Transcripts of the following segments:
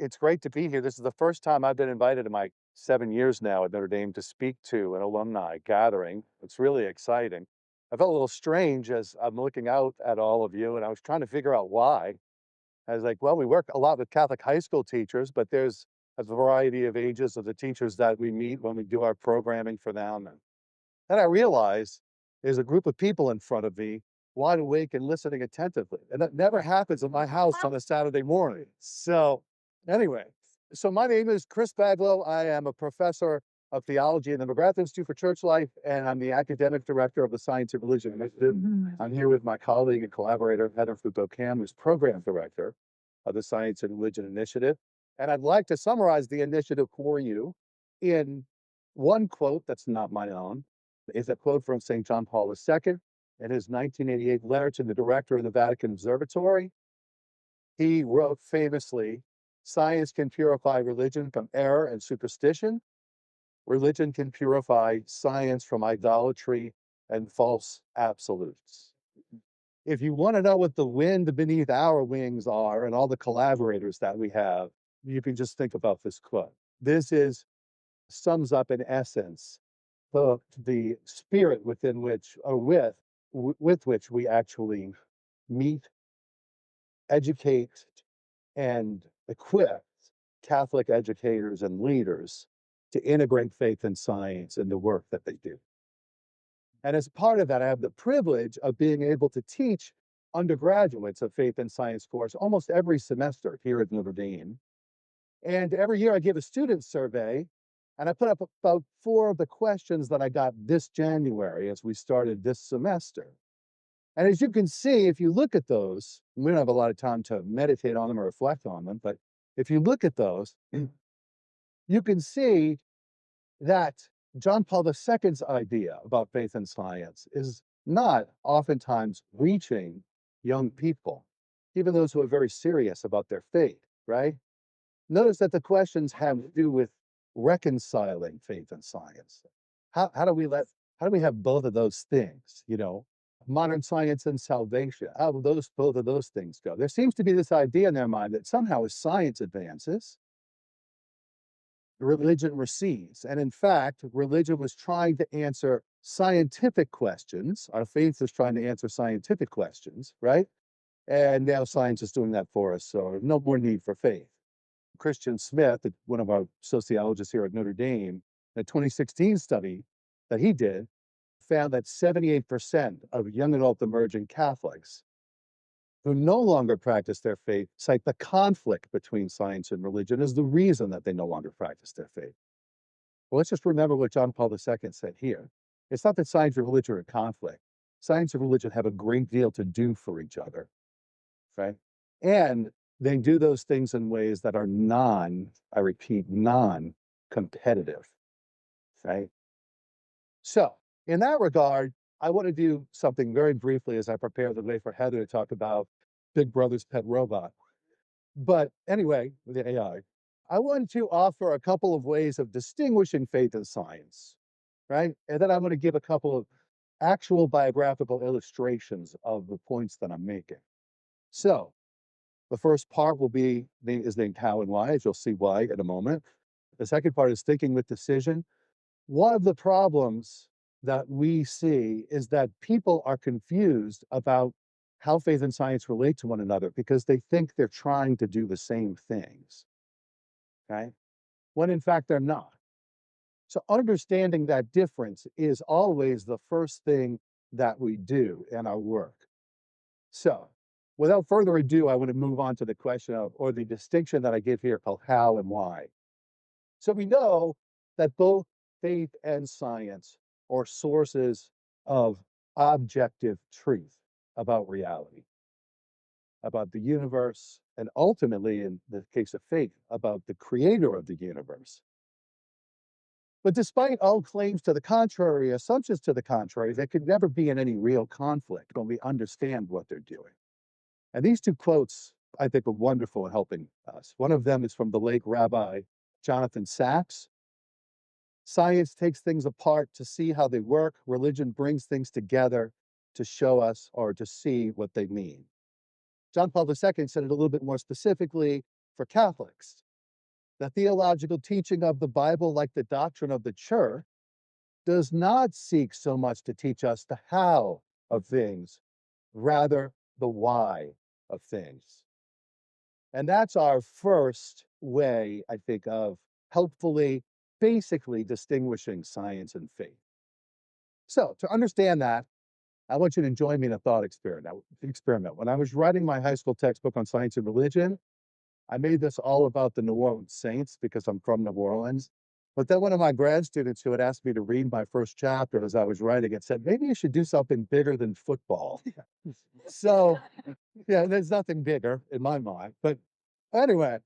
It's great to be here. This is the first time I've been invited in my 7 years now at Notre Dame to speak to an alumni gathering. It's really exciting. I felt a little strange as I'm looking out at all of you, and I was trying to figure out why. I was like, well, we work a lot with Catholic high school teachers, but there's a variety of ages of the teachers that we meet when we do our programming for them. And then I realized there's a group of people in front of me, wide awake and listening attentively. And that never happens in my house on a Saturday morning. So, anyway, so my name is Chris Baglow. I am a professor of theology in the McGrath Institute for Church Life, and I'm the academic director of the Science and Religion Initiative. I'm here with my colleague and collaborator, Heather Foucault-Camm, who's program director of the Science and Religion Initiative. And I'd like to summarize the initiative for you in one quote that's not my own. It's a quote from St. John Paul II in his 1988 letter to the director of the Vatican Observatory. He wrote famously, "Science can purify religion from error and superstition. Religion can purify science from idolatry and false absolutes." If you want to know what the wind beneath our wings are and all the collaborators that we have, you can just think about this quote. This is sums up in essence the spirit within which or with which we actually meet, educate, and equip Catholic educators and leaders to integrate faith and science in the work that they do. And as part of that, I have the privilege of being able to teach undergraduates a faith and science course almost every semester here at Notre Dame. And every year I give a student survey, and I put up about 4 of the questions that I got this January as we started this semester. And as you can see, if you look at those, we don't have a lot of time to meditate on them or reflect on them, but if you look at those, you can see that John Paul II's idea about faith and science is not oftentimes reaching young people, even those who are very serious about their faith, right? Notice that the questions have to do with reconciling faith and science. How do we have both of those things, modern science and salvation? How will both of those things go? There seems to be this idea in their mind that somehow as science advances, religion recedes. And in fact, religion was trying to answer scientific questions. Our faith is trying to answer scientific questions, right? And now science is doing that for us, so no more need for faith. Christian Smith, one of our sociologists here at Notre Dame, in a 2016 study that he did, found that 78% of young adult emerging Catholics who no longer practice their faith cite the conflict between science and religion as the reason that they no longer practice their faith. Well, let's just remember what John Paul II said here. It's not that science and religion are in conflict. Science and religion have a great deal to do for each other, right? And they do those things in ways that are I repeat, non-competitive, right? So in that regard, I want to do something very briefly as I prepare the way for Heather to talk about Big Brother's pet robot. But anyway, with the AI, I want to offer a couple of ways of distinguishing faith and science, right? And then I'm going to give a couple of actual biographical illustrations of the points that I'm making. So the first part is named how and why, as you'll see why in a moment. The second part is thinking with decision. One of the problems that we see is that people are confused about how faith and science relate to one another because they think they're trying to do the same things, okay? When in fact they're not. So understanding that difference is always the first thing that we do in our work. So without further ado, I want to move on to the question of, or the distinction that I give here called how and why. So we know that both faith and science are sources of objective truth about reality, about the universe, and ultimately, in the case of faith, about the creator of the universe. But despite all claims to the contrary, assumptions to the contrary, there could never be in any real conflict when we understand what they're doing. And these 2 quotes, I think, are wonderful in helping us. One of them is from the late Rabbi Jonathan Sacks. Science takes things apart to see how they work. Religion brings things together to show us or to see what they mean. John Paul II said it a little bit more specifically for Catholics. The theological teaching of the Bible, like the doctrine of the church, does not seek so much to teach us the how of things, rather the why of things. And that's our first way, I think, of helpfully, basically distinguishing science and faith. So to understand that, I want you to join me in a thought experiment. When I was writing my high school textbook on science and religion, I made this all about the New Orleans Saints because I'm from New Orleans. But then one of my grad students who had asked me to read my first chapter as I was writing it said, maybe you should do something bigger than football. So, yeah, there's nothing bigger in my mind. But anyway,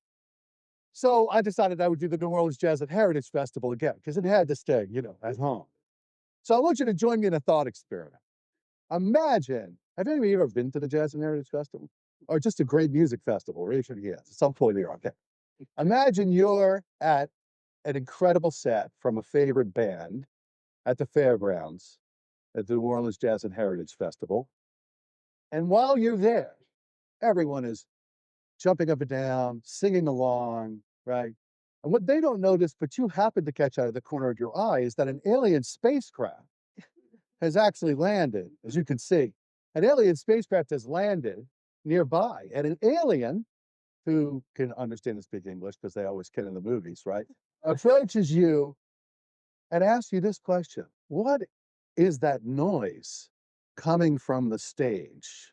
so I decided I would do the New Orleans Jazz and Heritage Festival again because it had to stay, at home. So I want you to join me in a thought experiment. Imagine, have any of you ever been to the Jazz and Heritage Festival? Or just a great music festival? Raise your hands. At some point here, okay. Imagine you're at an incredible set from a favorite band at the fairgrounds at the New Orleans Jazz and Heritage Festival. And while you're there, everyone is jumping up and down, singing along, right? And what they don't notice, but you happen to catch out of the corner of your eye, is that an alien spacecraft has actually landed, as you can see. An alien spacecraft has landed nearby, and an alien who can understand and speak English, because they always can in the movies, right? Approaches you and asks you this question: what is that noise coming from the stage?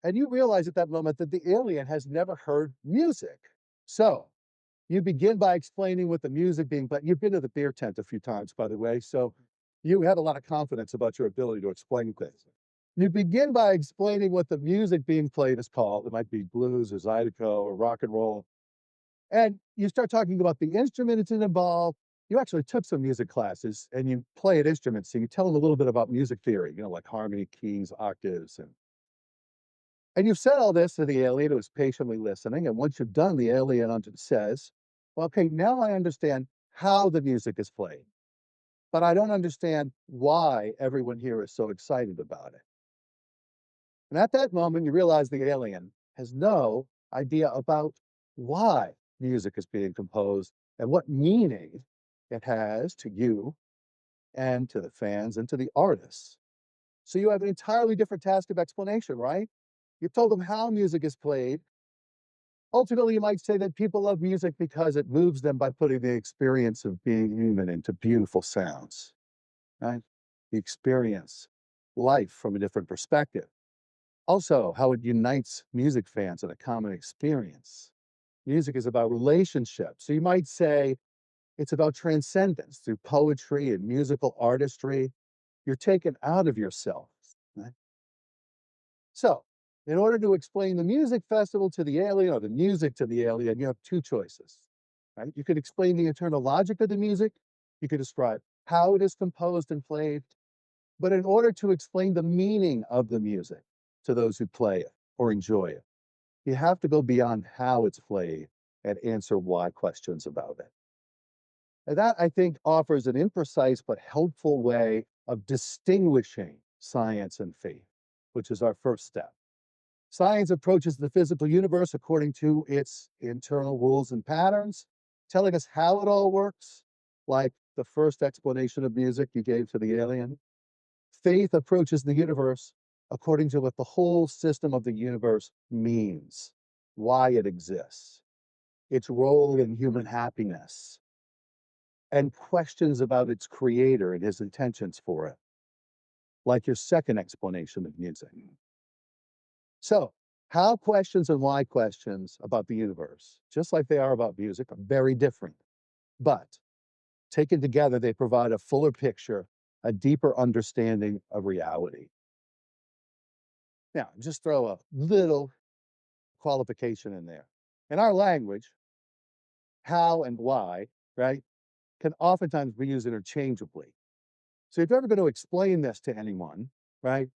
And you realize at that moment that the alien has never heard music. So you begin by explaining what the music being played. You've been to the beer tent a few times, by the way, so you have a lot of confidence about your ability to explain things. You begin by explaining what the music being played is called. It might be blues or zydeco or rock and roll. And you start talking about the instrument it's involved. You actually took some music classes and you play an instrument. So you tell them a little bit about music theory, like harmony, keys, octaves. And you've said all this to the alien who is patiently listening. And once you've done, the alien says, well, okay, now I understand how the music is played, but I don't understand why everyone here is so excited about it. And at that moment, you realize the alien has no idea about why music is being composed and what meaning it has to you and to the fans and to the artists. So you have an entirely different task of explanation, right? You've told them how music is played. Ultimately, you might say that people love music because it moves them by putting the experience of being human into beautiful sounds, right? The experience life from a different perspective. Also, how it unites music fans in a common experience. Music is about relationships. So you might say it's about transcendence through poetry and musical artistry. You're taken out of yourself, right? So, in order to explain the music festival to the alien or the music to the alien, you have two choices, right? You could explain the internal logic of the music. You could describe how it is composed and played. But in order to explain the meaning of the music to those who play it or enjoy it, you have to go beyond how it's played and answer why questions about it. And that, I think, offers an imprecise but helpful way of distinguishing science and faith, which is our first step. Science approaches the physical universe according to its internal rules and patterns, telling us how it all works, like the first explanation of music you gave to the alien. Faith approaches the universe according to what the whole system of the universe means, why it exists, its role in human happiness, and questions about its creator and his intentions for it, like your second explanation of music. So, how questions and why questions about the universe, just like they are about music, are very different. But taken together, they provide a fuller picture, a deeper understanding of reality. Now, just throw a little qualification in there. In our language, how and why, right, can oftentimes be used interchangeably. So if you're ever going to explain this to anyone, right,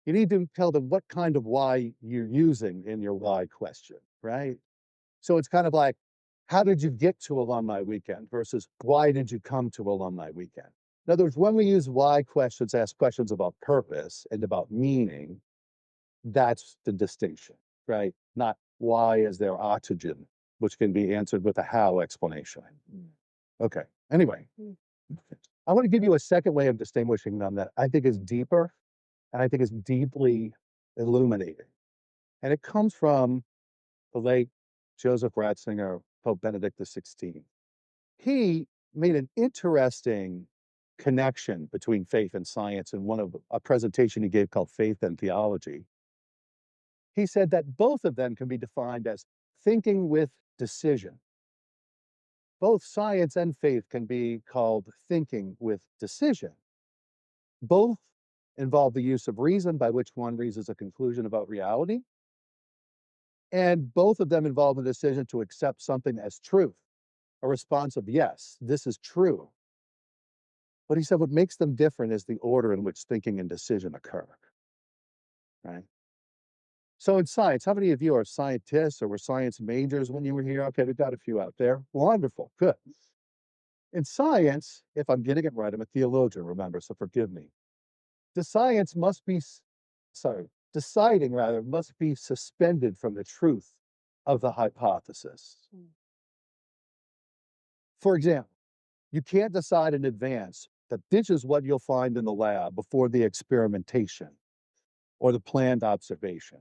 you need to tell them what kind of why you're using in your why question, right? So it's kind of like, how did you get to alumni weekend versus why did you come to alumni weekend? In other words, when we use why questions, ask questions about purpose and about meaning, that's the distinction, right? Not why is there oxygen which can be answered with a how explanation. Okay. Anyway, I want to give you a second way of distinguishing them that I think is deeper and I think is deeply illuminating. And it comes from the late Joseph Ratzinger, Pope Benedict XVI. He made an interesting connection between faith and science in one of a presentation he gave called Faith and Theology. He said that both of them can be defined as thinking with decision. Both science and faith can be called thinking with decision. Both involve the use of reason by which one reasons a conclusion about reality. And both of them involve a decision to accept something as truth, a response of yes, this is true. But he said what makes them different is the order in which thinking and decision occur, right? So in science, how many of you are scientists or were science majors when you were here? Okay, we've got a few out there. Wonderful, good. In science, if I'm getting it right, I'm a theologian, remember, so forgive me. The science must be, deciding rather, must be suspended from the truth of the hypothesis. For example, you can't decide in advance that this is what you'll find in the lab before the experimentation or the planned observation.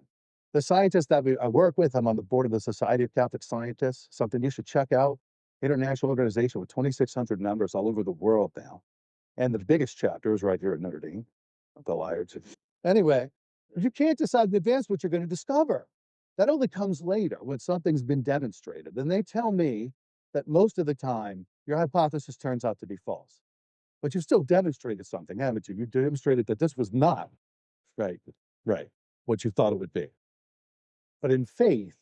The scientists that I work with, I'm on the board of the Society of Catholic Scientists, something you should check out, international organization with 2,600 members all over the world now. And the biggest chapter is right here at Notre Dame, the Liards. Anyway, you can't decide in advance what you're going to discover. That only comes later when something's been demonstrated. And they tell me that most of the time, your hypothesis turns out to be false. But you still demonstrated something, haven't you? You demonstrated that this was not right, right, what you thought it would be. But in faith,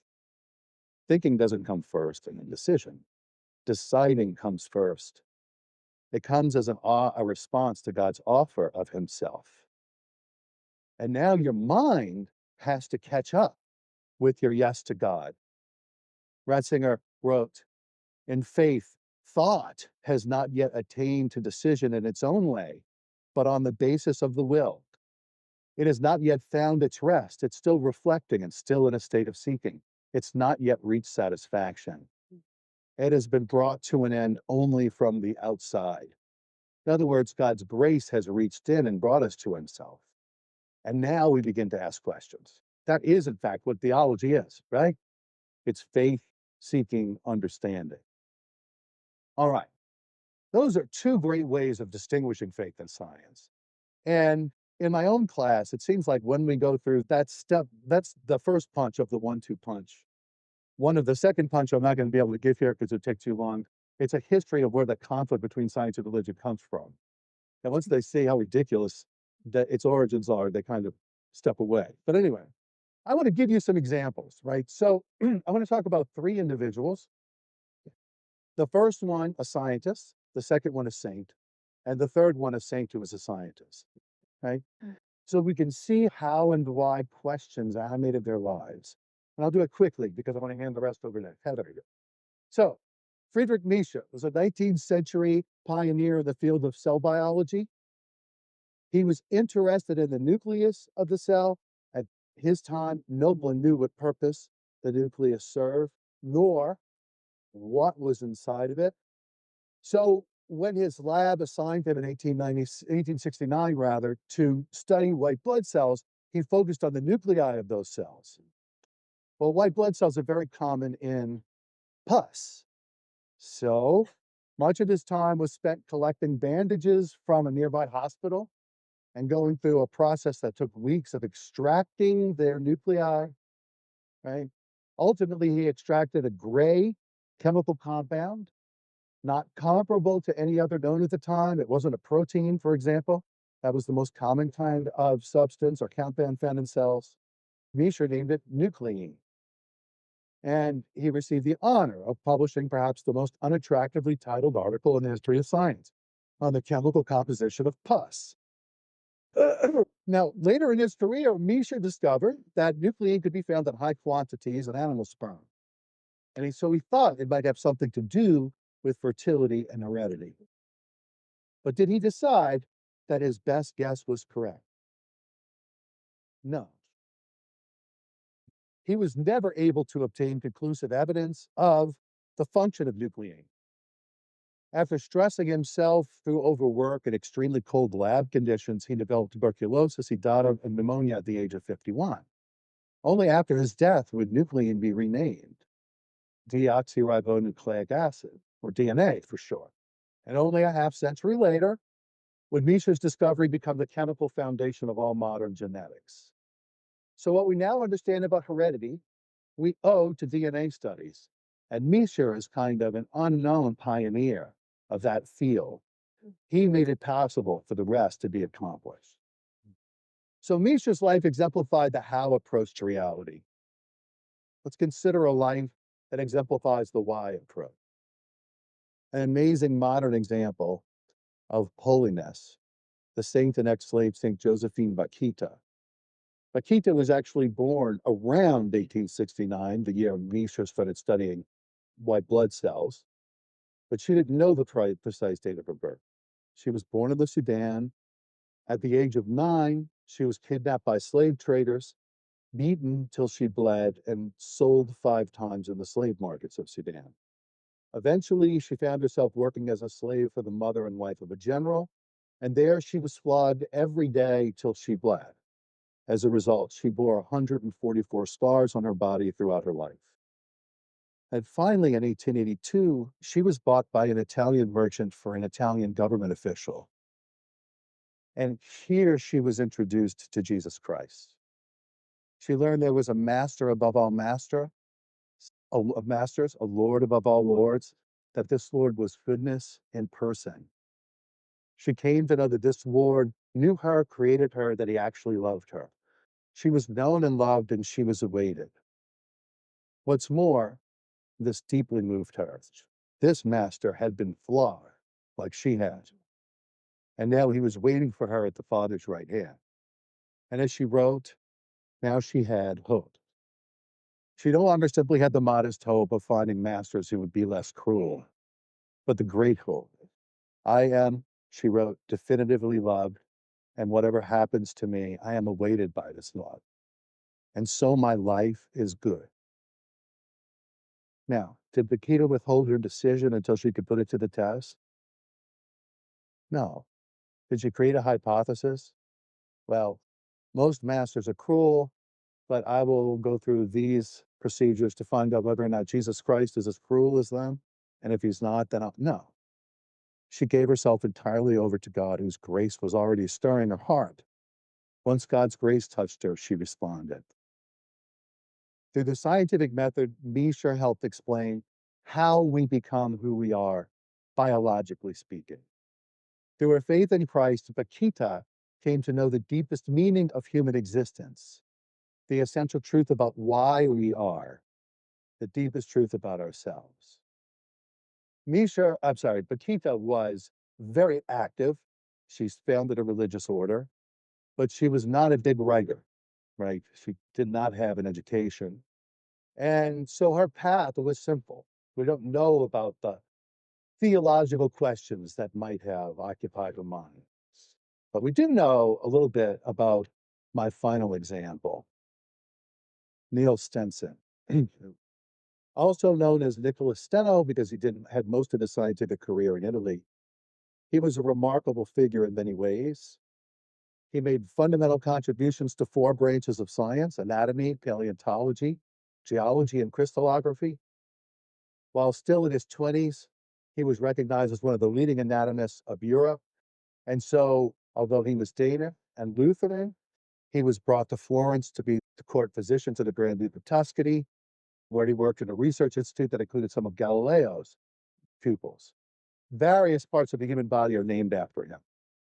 thinking doesn't come first in a decision. Deciding comes first. It comes as a response to God's offer of himself. And now your mind has to catch up with your yes to God. Ratzinger wrote, in faith, thought has not yet attained to decision in its own way, but on the basis of the will. It has not yet found its rest. It's still reflecting and still in a state of seeking. It's not yet reached satisfaction. It has been brought to an end only from the outside. In other words, God's grace has reached in and brought us to himself. And now we begin to ask questions. That is, in fact, what theology is, right? It's faith seeking understanding. All right. Those are two great ways of distinguishing faith and science. And in my own class, it seems like when we go through that step, that's the first punch of the 1-2 punch. One of the second punch I'm not going to be able to give here because it would take too long. It's a history of where the conflict between science and religion comes from. And once they see how ridiculous that its origins are, they kind of step away. But anyway, I want to give you some examples, right? So I want to talk about three individuals. The first one, a scientist. The second one, a saint. And the third one, a saint who is a scientist, right? So we can see how and why questions animated their lives. And I'll do it quickly because I want to hand the rest over to Heather. So Friedrich Nietzsche was a 19th century pioneer in the field of cell biology. He was interested in the nucleus of the cell. At his time, no one knew what purpose the nucleus served, nor what was inside of it. So when his lab assigned him in 1869 rather, to study white blood cells, he focused on the nuclei of those cells. Well, white blood cells are very common in pus. So much of his time was spent collecting bandages from a nearby hospital and going through a process that took weeks of extracting their nuclei, right? Ultimately, he extracted a gray chemical compound, not comparable to any other known at the time. It wasn't a protein, for example. That was the most common kind of substance or compound found in cells. Nietzsche named it nucleine. And he received the honor of publishing perhaps the most unattractively titled article in the history of science on the chemical composition of pus. Now, later in his career, Nietzsche discovered that nucleine could be found in high quantities in animal sperm. And so he thought it might have something to do with fertility and heredity. But did he decide that his best guess was correct? No. he was never able to obtain conclusive evidence of the function of nuclein. After stressing himself through overwork and extremely cold lab conditions, he developed tuberculosis, he died of pneumonia at the age of 51. Only after his death would nuclein be renamed deoxyribonucleic acid, or DNA for short. And only a half century later would Misch's discovery become the chemical foundation of all modern genetics. So what we now understand about heredity, we owe to DNA studies. And Mischa is kind of an unknown pioneer of that field. He made it possible for the rest to be accomplished. So Mischa's life exemplified the how approach to reality. Let's consider a life that exemplifies the why approach. An amazing modern example of holiness, the saint and ex-slave Saint Josephine Bakhita. Bakhita was actually born around 1869, the year Mischa started studying white blood cells, but she didn't know the precise date of her birth. She was born in the Sudan. At the age of 9, she was kidnapped by slave traders, beaten till she bled, and sold 5 times in the slave markets of Sudan. Eventually, she found herself working as a slave for the mother and wife of a general, and there she was flogged every day till she bled. As a result, she bore 144 scars on her body throughout her life. And finally, in 1882, she was bought by an Italian merchant for an Italian government official. And here she was introduced to Jesus Christ. She learned there was a master above all masters, a Lord above all lords, that this Lord was goodness in person. She came to know that this Lord knew her, created her, that he actually loved her. She was known and loved, and she was awaited. What's more, this deeply moved her. This master had been flogged like she had, and now he was waiting for her at the Father's right hand. And as she wrote, now she had hope. She no longer simply had the modest hope of finding masters who would be less cruel, but the great hope. I am, she wrote, definitively loved, and whatever happens to me, I am awaited by this love. And so my life is good. Now, did Bakita withhold her decision until she could put it to the test? No. Did she create a hypothesis? Well, most masters are cruel, but I will go through these procedures to find out whether or not Jesus Christ is as cruel as them. And if he's not, then no. She gave herself entirely over to God, whose grace was already stirring her heart. Once God's grace touched her, she responded. Through the scientific method, Mischa helped explain how we become who we are, biologically speaking. Through her faith in Christ, Bakita came to know the deepest meaning of human existence, the essential truth about why we are, the deepest truth about ourselves. Bakita was very active. She's founded a religious order, but she was not a big writer, right? She did not have an education. And so her path was simple. We don't know about the theological questions that might have occupied her mind. But we do know a little bit about my final example, Neil Stenson, also known as Nicholas Steno because he had most of his scientific career in Italy. He was a remarkable figure in many ways. He made fundamental contributions to 4 branches of science: anatomy, paleontology, geology, and crystallography. While still in his 20s, he was recognized as one of the leading anatomists of Europe. And so, although he was Danish and Lutheran, he was brought to Florence to be the court physician to the Grand Duke of Tuscany, where he worked in a research institute that included some of Galileo's pupils. Various parts of the human body are named after him: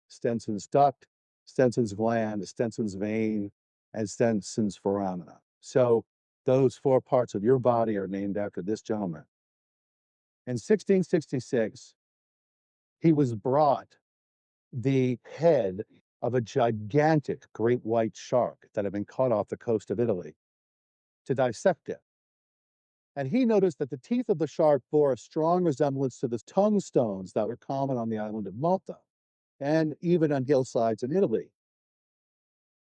Stenson's duct, Stenson's gland, Stenson's vein, and Stenson's foramina. So those 4 parts of your body are named after this gentleman. In 1666, he was brought the head of a gigantic great white shark that had been caught off the coast of Italy to dissect it. And he noticed that the teeth of the shark bore a strong resemblance to the tongue stones that were common on the island of Malta and even on hillsides in Italy.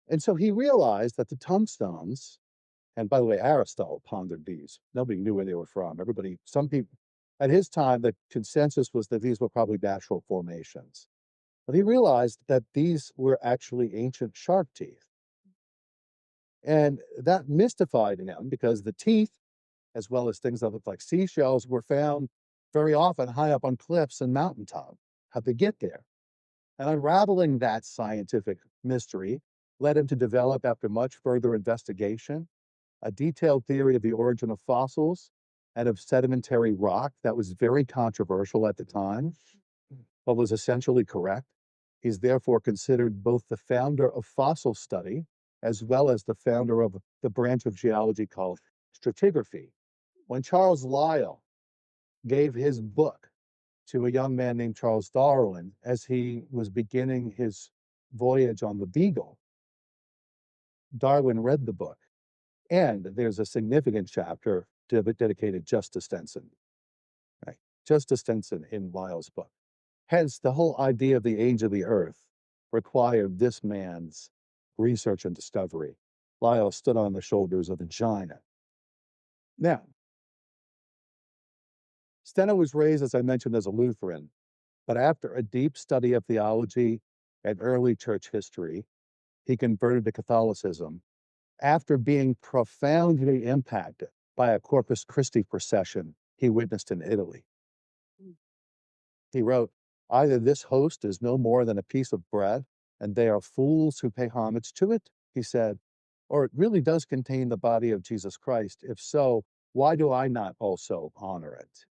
And so he realized that the tongue stones And by the way, Aristotle pondered these. Nobody knew where they were from. Everybody, some people, at his time, the consensus was that these were probably natural formations. But he realized that these were actually ancient shark teeth. And that mystified him because the teeth, as well as things that looked like seashells, were found very often high up on cliffs and mountaintops. How'd they get there? And unraveling that scientific mystery led him to develop, after much further investigation, a detailed theory of the origin of fossils and of sedimentary rock that was very controversial at the time, but was essentially correct. He's therefore considered both the founder of fossil study as well as the founder of the branch of geology called stratigraphy. When Charles Lyell gave his book to a young man named Charles Darwin as he was beginning his voyage on the Beagle, Darwin read the book, and there's a significant chapter dedicated just to Stenson, right? Just to Stenson in Lyell's book. Hence, the whole idea of the age of the earth required this man's research and discovery. Lyell stood on the shoulders of a giant. Now, Steno was raised, as I mentioned, as a Lutheran, but after a deep study of theology and early church history, he converted to Catholicism after being profoundly impacted by a Corpus Christi procession he witnessed in Italy. He wrote, "Either this host is no more than a piece of bread, and they are fools who pay homage to it," he said, "or it really does contain the body of Jesus Christ. If so, why do I not also honor it?"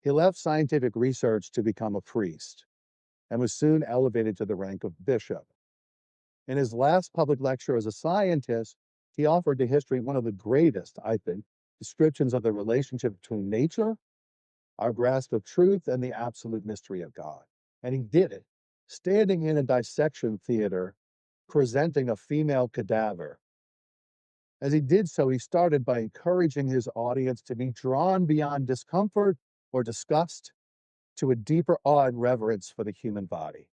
He left scientific research to become a priest and was soon elevated to the rank of bishop. In his last public lecture as a scientist, he offered to history one of the greatest, I think, descriptions of the relationship between nature, our grasp of truth, and the absolute mystery of God. And he did it, standing in a dissection theater, presenting a female cadaver. As he did so, he started by encouraging his audience to be drawn beyond discomfort or disgust to a deeper awe and reverence for the human body.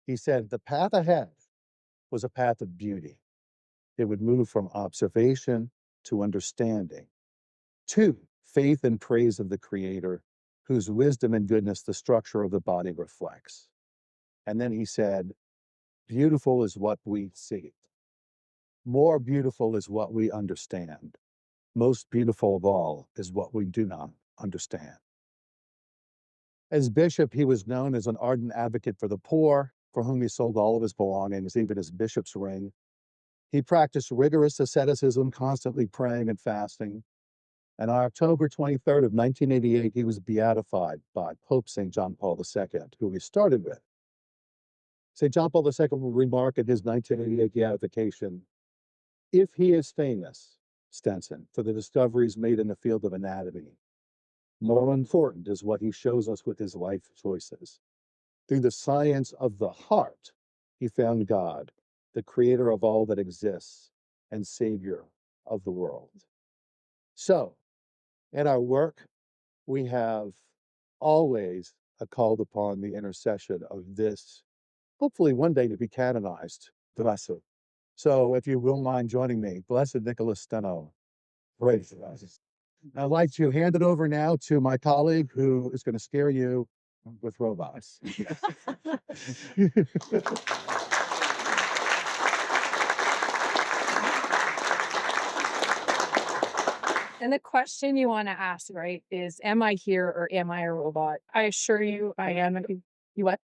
He said the path ahead was a path of beauty. It would move from observation to understanding, to faith and praise of the Creator, whose wisdom and goodness the structure of the body reflects. And then he said, beautiful is what we see. More beautiful is what we understand. Most beautiful of all is what we do not understand. As bishop, he was known as an ardent advocate for the poor, for whom he sold all of his belongings, even his bishop's ring. He practiced rigorous asceticism, constantly praying and fasting. And on October 23rd of 1988, he was beatified by Pope St. John Paul II, who he started with. St. John Paul II will remark in his 1988 beatification, if he is famous, Stenson, for the discoveries made in the field of anatomy, more important is what he shows us with his life choices. Through the science of the heart, he found God, the creator of all that exists and savior of the world. So, in our work, we have always called upon the intercession of this, hopefully one day to be canonized, blessed. So, if you will mind joining me, Blessed Nicholas Steno, pray for us. I'd like to hand it over now to my colleague who is going to scare you with robots. And the question you want to ask, right, is, am I here or am I a robot? I assure you I am. You what?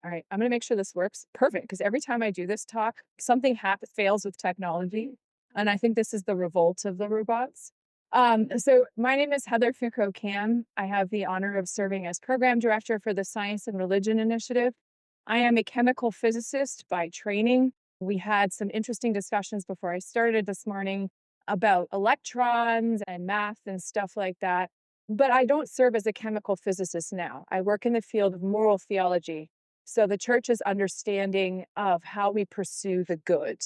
All right, I'm going to make sure this works. Perfect, because every time I do this talk, something fails with technology. And I think this is the revolt of the robots. So my name is Heather Foucault-Camm. I have the honor of serving as program director for the Science and Religion Initiative. I am a chemical physicist by training. We had some interesting discussions before I started this morning about electrons and math and stuff like that. But I don't serve as a chemical physicist now. I work in the field of moral theology. So the church's understanding of how we pursue the good.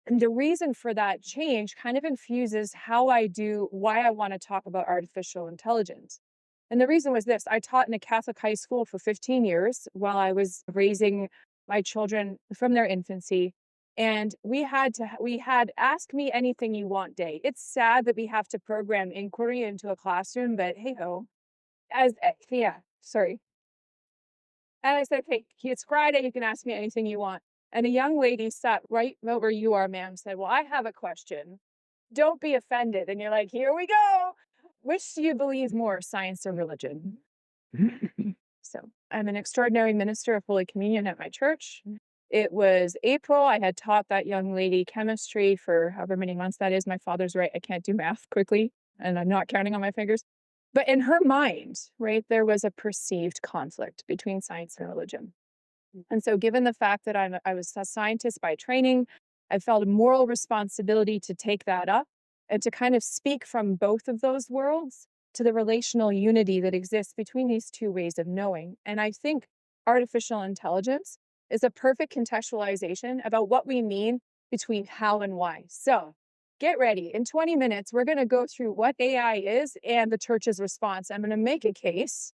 And the reason for that change kind of infuses why I want to talk about artificial intelligence. And the reason was this: I taught in a Catholic high school for 15 years while I was raising my children from their infancy. And we had ask me anything you want day. It's sad that we have to program inquiry into a classroom, but hey ho, yeah, sorry. And I said, hey, it's Friday, you can ask me anything you want. And a young lady sat right where you are, ma'am, said, well, I have a question. Don't be offended. And you're like, here we go. Which do you believe more, science or religion? So I'm an extraordinary minister of Holy Communion at my church. It was April. I had taught that young lady chemistry for however many months that is. My father's right. I can't do math quickly, and I'm not counting on my fingers. But in her mind, right, there was a perceived conflict between science and religion. And so, given the fact that I was a scientist by training, I felt a moral responsibility to take that up and to kind of speak from both of those worlds to the relational unity that exists between these two ways of knowing. And I think artificial intelligence is a perfect contextualization about what we mean between how and why. So, get ready. In 20 minutes, we're going to go through what AI is and the church's response. I'm going to make a case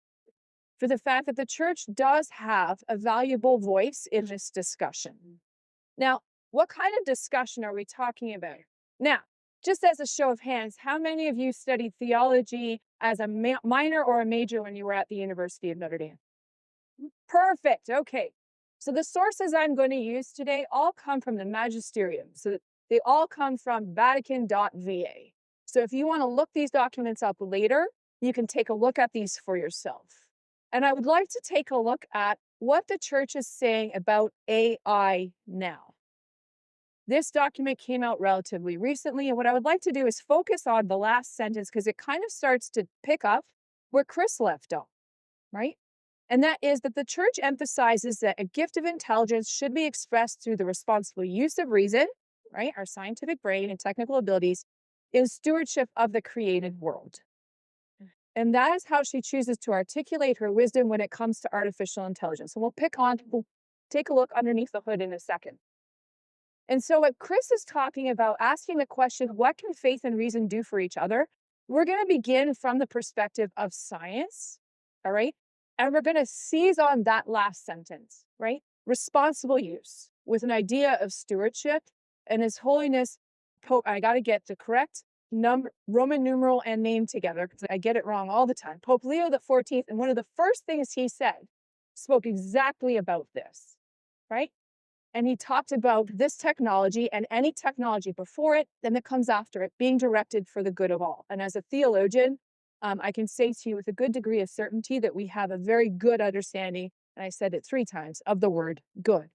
for the fact that the church does have a valuable voice in this discussion. Now, what kind of discussion are we talking about? Now, just as a show of hands, how many of you studied theology as a minor or a major when you were at the University of Notre Dame? Perfect. Okay. So the sources I'm going to use today all come from the magisterium. So they all come from Vatican.va. So if you want to look these documents up later, you can take a look at these for yourself. And I would like to take a look at what the church is saying about AI now. This document came out relatively recently, and what I would like to do is focus on the last sentence because it kind of starts to pick up where Chris left off, right? And that is that the church emphasizes that a gift of intelligence should be expressed through the responsible use of reason, right? Our scientific brain and technical abilities in stewardship of the created world. And that is how she chooses to articulate her wisdom when it comes to artificial intelligence. And we'll take a look underneath the hood in a second. And so what Chris is talking about, asking the question, what can faith and reason do for each other? We're going to begin from the perspective of science, all right? And we're going to seize on that last sentence, right? Responsible use with an idea of stewardship and His Holiness Pope, I got to get the correct Roman numeral and name together because I get it wrong all the time. Pope Leo XIV, and one of the first things he said, spoke exactly about this, right? And he talked about this technology and any technology before it, then that comes after it, being directed for the good of all. And as a theologian, I can say to you with a good degree of certainty that we have a very good understanding, and I said it 3 times, of the word good.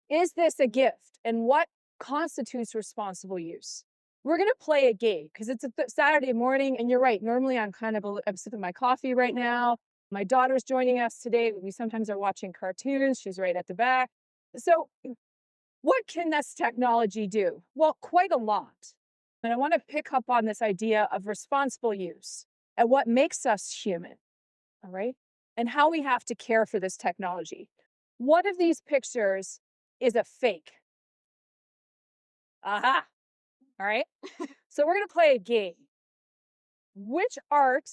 Is this a gift? And what constitutes responsible use? We're going to play a game because it's a Saturday morning, and you're right. Normally, I'm sipping my coffee right now. My daughter's joining us today. We sometimes are watching cartoons. She's right at the back. So what can this technology do? Well, quite a lot. And I want to pick up on this idea of responsible use and what makes us human, all right? And how we have to care for this technology. One of these pictures is a fake. Aha, all right? So we're going to play a game. Which art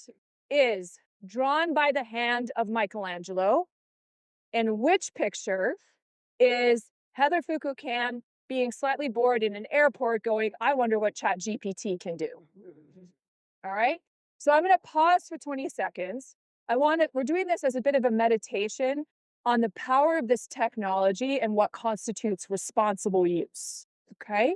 is drawn by the hand of Michelangelo? And which picture is Heather Foucault-Camm being slightly bored in an airport going, I wonder what ChatGPT can do? All right. So I'm going to pause for 20 seconds. We're doing this as a bit of a meditation on the power of this technology and what constitutes responsible use. Okay.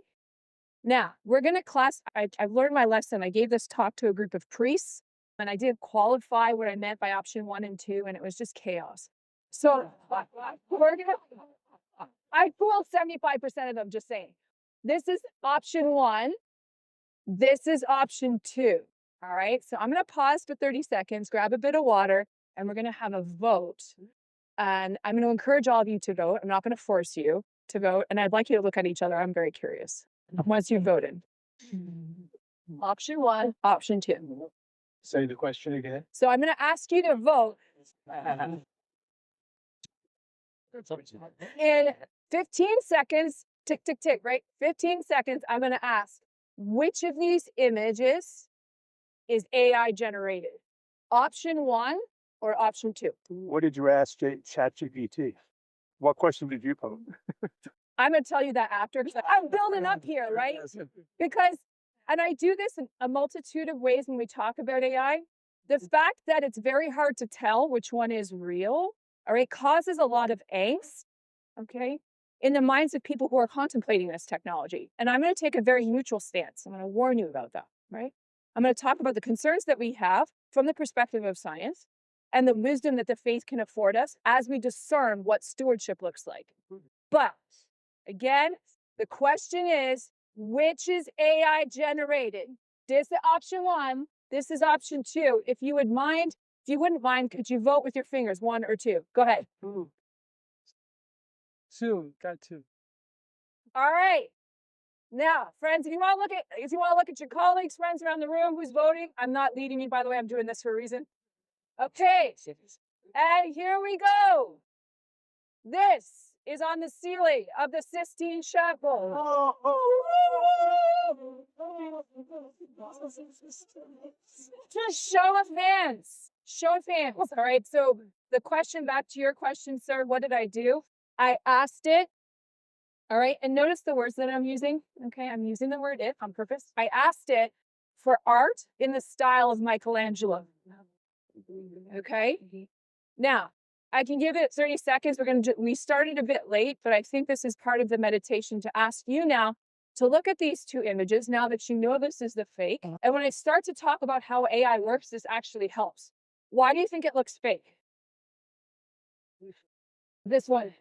Now we're going to I've learned my lesson. I gave this talk to a group of priests and I did qualify what I meant by option 1 and 2, and it was just chaos. So I fooled 75% of them, just saying. This is option 1. This is option 2. All right. So I'm going to pause for 30 seconds, grab a bit of water, and we're going to have a vote. And I'm going to encourage all of you to vote. I'm not going to force you to vote. And I'd like you to look at each other. I'm very curious once you've voted. Option 1, option 2. Say the question again. So I'm going to ask you to vote. In 15 seconds, tick, tick, tick, right? 15 seconds, I'm going to ask, which of these images is AI generated? Option 1 or option 2? What did you ask ChatGPT? What question did you pose? I'm going to tell you that after, because I'm building up here, right? Because, and I do this in a multitude of ways when we talk about AI. The fact that it's very hard to tell which one is real, all right, causes a lot of angst, okay, in the minds of people who are contemplating this technology. And I'm going to take a very neutral stance. I'm going to warn you about that, right? I'm going to talk about the concerns that we have from the perspective of science and the wisdom that the faith can afford us as we discern what stewardship looks like. But again, the question is, which is AI generated? This is option 1. This is option 2. If you wouldn't mind, could you vote with your fingers, 1 or 2? Go ahead. 2, got 2. All right. Now, friends, if you want to look at your colleagues, friends around the room who's voting, I'm not leading you, by the way, I'm doing this for a reason. Okay. And here we go. This is on the ceiling of the Sistine Chapel. Just show of hands. Show of hands. All right. So the question, back to your question, sir, what did I do? I asked it. All right. And notice the words that I'm using. Okay. I'm using the word it on purpose. I asked it for art in the style of Michelangelo. Okay. Now, I can give it 30 seconds. We started a bit late, but I think this is part of the meditation to ask you now to look at these 2 images now that you know this is the fake. And when I start to talk about how AI works, this actually helps. Why do you think it looks fake? This one.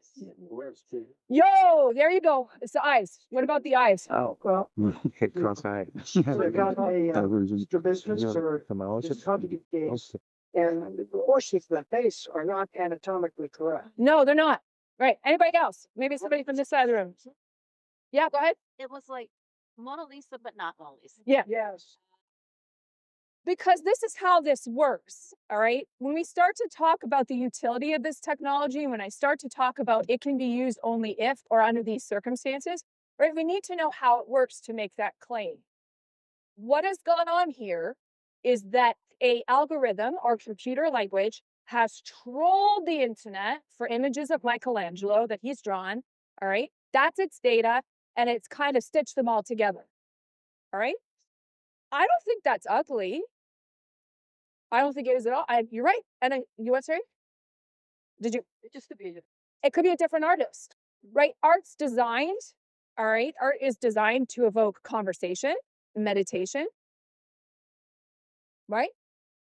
Yo, there you go. It's the eyes. What about the eyes? Oh, well, Cross-eyed. they got a business or just cognitive gaze, and the proportions of the face are not anatomically correct. No, they're not. Right. Anybody else? Maybe somebody from this side of the room. Yeah, go ahead. It was like Mona Lisa, but not Mona Lisa. Yeah. Yes. Because this is how this works, all right? When we start to talk about the utility of this technology, when I start to talk about it can be used only if or under these circumstances, right, we need to know how it works to make that claim. What has gone on here is that a algorithm or computer language has trolled the internet for images of Michelangelo that he's drawn, all right? That's its data, and it's kind of stitched them all together, all right? I don't think that's ugly. I don't think it is at all. You're right. And you what, sorry? Did you? It could be a different artist, right? Art's designed, all right? Art is designed to evoke conversation, meditation, right?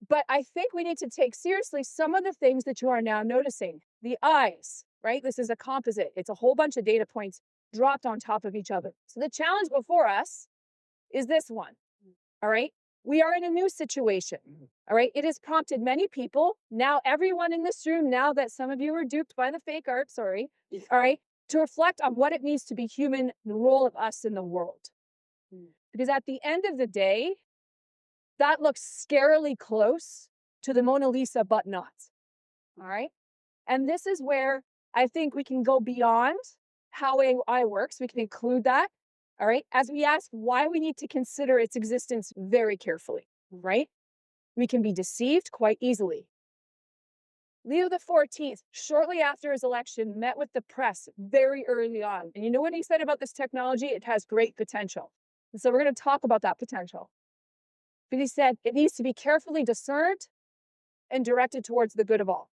But I think we need to take seriously some of the things that you are now noticing. The eyes, right? This is a composite. It's a whole bunch of data points dropped on top of each other. So the challenge before us is this one. All right. We are in a new situation. All right. It has prompted many people, now everyone in this room, now that some of you were duped by the fake art, sorry. All right. To reflect on what it means to be human, the role of us in the world. Because at the end of the day, that looks scarily close to the Mona Lisa, but not. All right. And this is where I think we can go beyond how AI works. We can include that. All right, as we ask why we need to consider its existence very carefully, right? We can be deceived quite easily. Leo XIV, shortly after his election, met with the press very early on. And you know what he said about this technology? It has great potential. And so we're going to talk about that potential. But he said it needs to be carefully discerned and directed towards the good of all.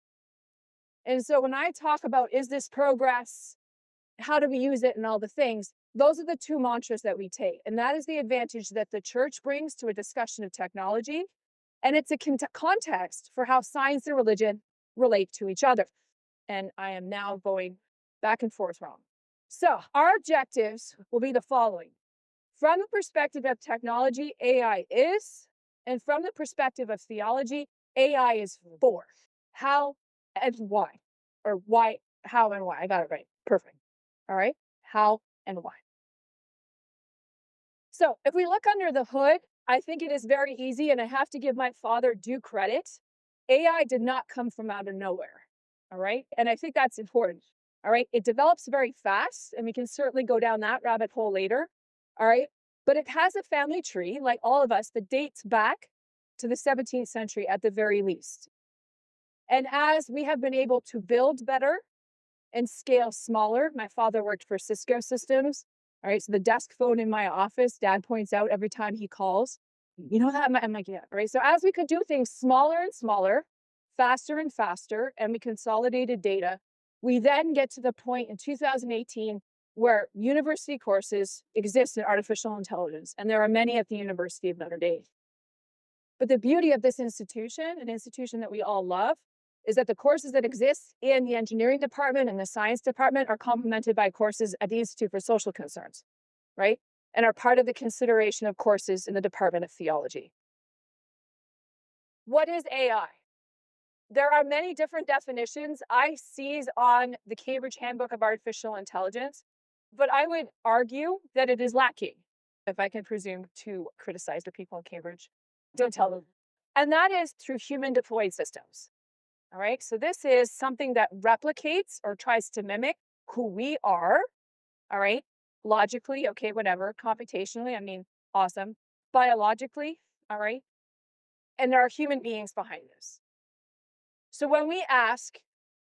And so when I talk about, is this progress? How do we use it and all the things? Those are the 2 mantras that we take. And that is the advantage that the church brings to a discussion of technology. And it's a context for how science and religion relate to each other. And I am now going back and forth wrong. So our objectives will be the following. From the perspective of technology, AI is, and from the perspective of theology, AI is for. How and why. Or why, how and why. I got it right. Perfect. All right. How and why. So if we look under the hood, I think it is very easy, and I have to give my father due credit. AI did not come from out of nowhere, all right? And I think that's important, all right? It develops very fast, and we can certainly go down that rabbit hole later, all right? But it has a family tree, like all of us, that dates back to the 17th century at the very least. And as we have been able to build better, and scale smaller. My father worked for Cisco Systems. All right, so the desk phone in my office, dad points out every time he calls. You know that? I'm like, yeah, right? So as we could do things smaller and smaller, faster and faster, and we consolidated data, we then get to the point in 2018 where university courses exist in artificial intelligence, and there are many at the University of Notre Dame. But the beauty of this institution, an institution that we all love, is that the courses that exist in the engineering department and the science department are complemented by courses at the Institute for Social Concerns, right? And are part of the consideration of courses in the Department of Theology. What is AI? There are many different definitions I seize on the Cambridge Handbook of Artificial Intelligence, but I would argue that it is lacking, if I can presume to criticize the people in Cambridge. Don't tell them. And that is through human deployed systems. All right, so this is something that replicates or tries to mimic who we are. All right, logically, okay, whatever. Computationally, I mean, awesome. Biologically, all right. And there are human beings behind this. So when we ask,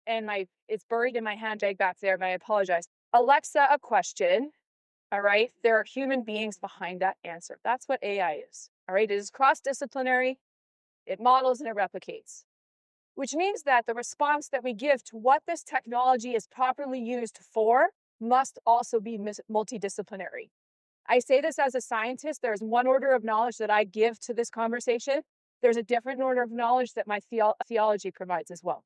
and it's buried in my handbag back there, but I apologize. Alexa, a question. All right, there are human beings behind that answer. That's what AI is. All right, it is cross-disciplinary. It models and it replicates, which means that the response that we give to what this technology is properly used for must also be multidisciplinary. I say this as a scientist. There's one order of knowledge that I give to this conversation. There's a different order of knowledge that my theology provides as well.